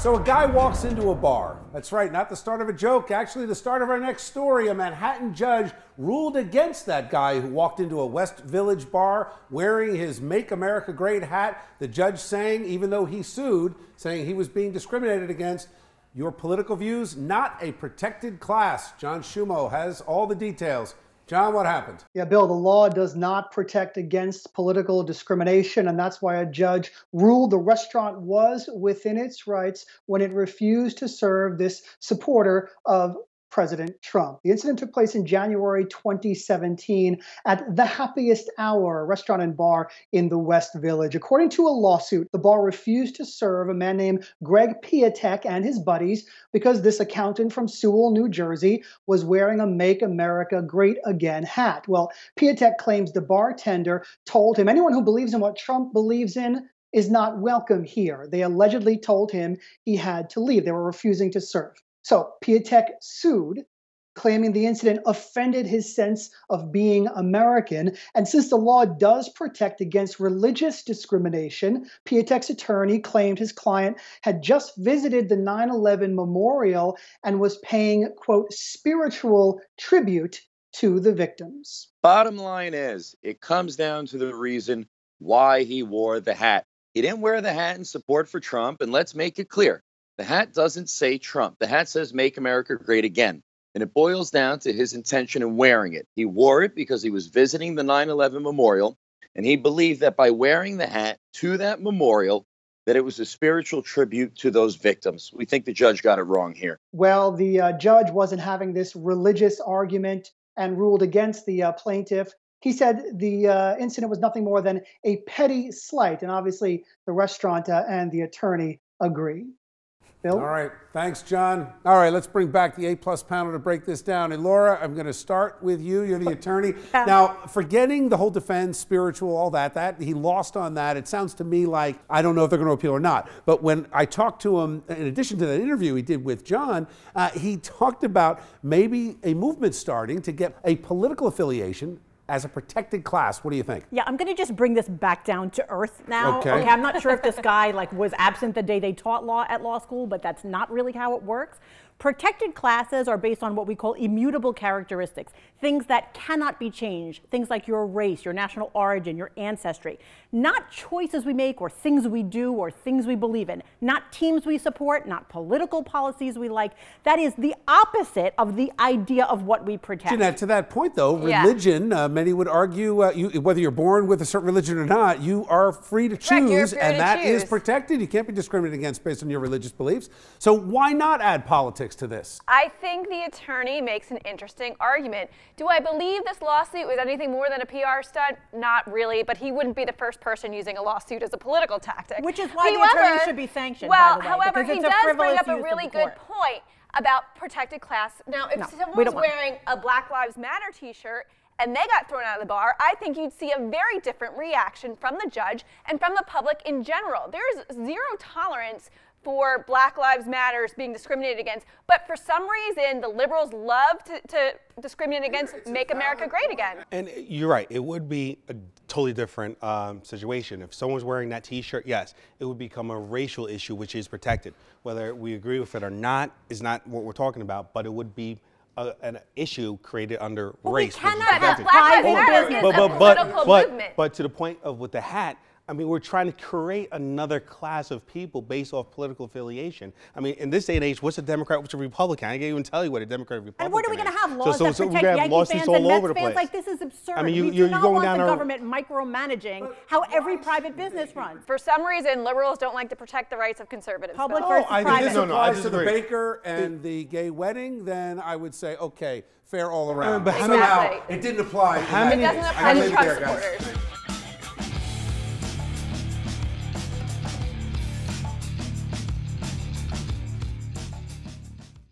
So a guy walks into a bar. That's right, not the start of a joke, actually the start of our next story. A Manhattan judge ruled against that guy who walked into a West Village bar wearing his Make America Great hat. The judge saying, even though he sued, saying he was being discriminated against. Your political views, not a protected class. John Shumo has all the details. John, what happened? Yeah, Bill, the law does not protect against political discrimination, and that's why a judge ruled the restaurant was within its rights when it refused to serve this supporter of President Trump. The incident took place in January 2017 at The Happiest Hour, a restaurant and bar in the West Village. According to a lawsuit, the bar refused to serve a man named Greg Piatek and his buddies because this accountant from Sewell, New Jersey, was wearing a Make America Great Again hat. Well, Piatek claims the bartender told him anyone who believes in what Trump believes in is not welcome here. They allegedly told him he had to leave. They were refusing to serve. So Piatek sued, claiming the incident offended his sense of being American. And since the law does protect against religious discrimination, Piatek's attorney claimed his client had just visited the 9/11 memorial and was paying, quote, spiritual tribute to the victims. Bottom line is, it comes down to the reason why he wore the hat. He didn't wear the hat in support for Trump, and let's make it clear. The hat doesn't say Trump. The hat says Make America Great Again. And it boils down to his intention in wearing it. He wore it because he was visiting the 9/11 memorial, and he believed that by wearing the hat to that memorial, that it was a spiritual tribute to those victims. We think the judge got it wrong here. Well, the judge wasn't having this religious argument and ruled against the plaintiff. He said the incident was nothing more than a petty slight, and obviously the restaurant and the attorney agree. Bill? All right. Thanks, John. All right, let's bring back the A-plus panel to break this down. And Laura, I'm going to start with you. You're the attorney. Now, forgetting the whole defense, spiritual, all that he lost on that. It sounds to me like, I don't know if they're going to appeal or not. But when I talked to him, in addition to that interview he did with John, he talked about maybe a movement starting to get a political affiliation as a protected class. What do you think? Yeah, I'm going to just bring this back down to earth now. Okay. I'm not sure if this guy was absent the day they taught law at law school, but that's not really how it works. Protected classes are based on what we call immutable characteristics, things that cannot be changed, things like your race, your national origin, your ancestry. Not choices we make or things we do or things we believe in, not teams we support, not political policies we like. That is the opposite of the idea of what we protect. Jeanette, to that point though, religion, many would argue, whether you're born with a certain religion or not, you are free to choose, and that is protected. You can't be discriminated against based on your religious beliefs. So why not add politics to this? I think the attorney makes an interesting argument. Do I believe this lawsuit was anything more than a PR stunt? Not really, but he wouldn't be the first person using a lawsuit as a political tactic. Which is why the attorney should be sanctioned, well, by the way, however, he does bring up a really good point about protected class. Now, if someone was wearing a Black Lives Matter t-shirt and they got thrown out of the bar, I think you'd see a very different reaction from the judge and from the public in general. There's zero tolerance for Black Lives Matters being discriminated against, but for some reason the liberals love to discriminate against Make America Great Again. And you're right, it would be a totally different situation. If someone's wearing that t-shirt, yes, it would become a racial issue which is protected. Whether we agree with it or not is not what we're talking about, but it would be an issue created under race. We cannot have Black Lives Matter is a political movement. But to the point of with the hat, I mean, we're trying to create another class of people based off political affiliation. I mean, in this day and age, what's a Democrat, what's a Republican? I can't even tell you what a Democrat or Republican is. And what are we going to have? Laws that so protect Yankee fans and Mets fans? Like, this is absurd. I mean, we do not want the government micromanaging how every private business runs. For some reason, liberals don't like to protect the rights of conservatives. Public versus private. If this applies to the baker and the gay wedding, then I would say, okay, fair all around. But somehow, it didn't apply. It doesn't apply to Trump supporters.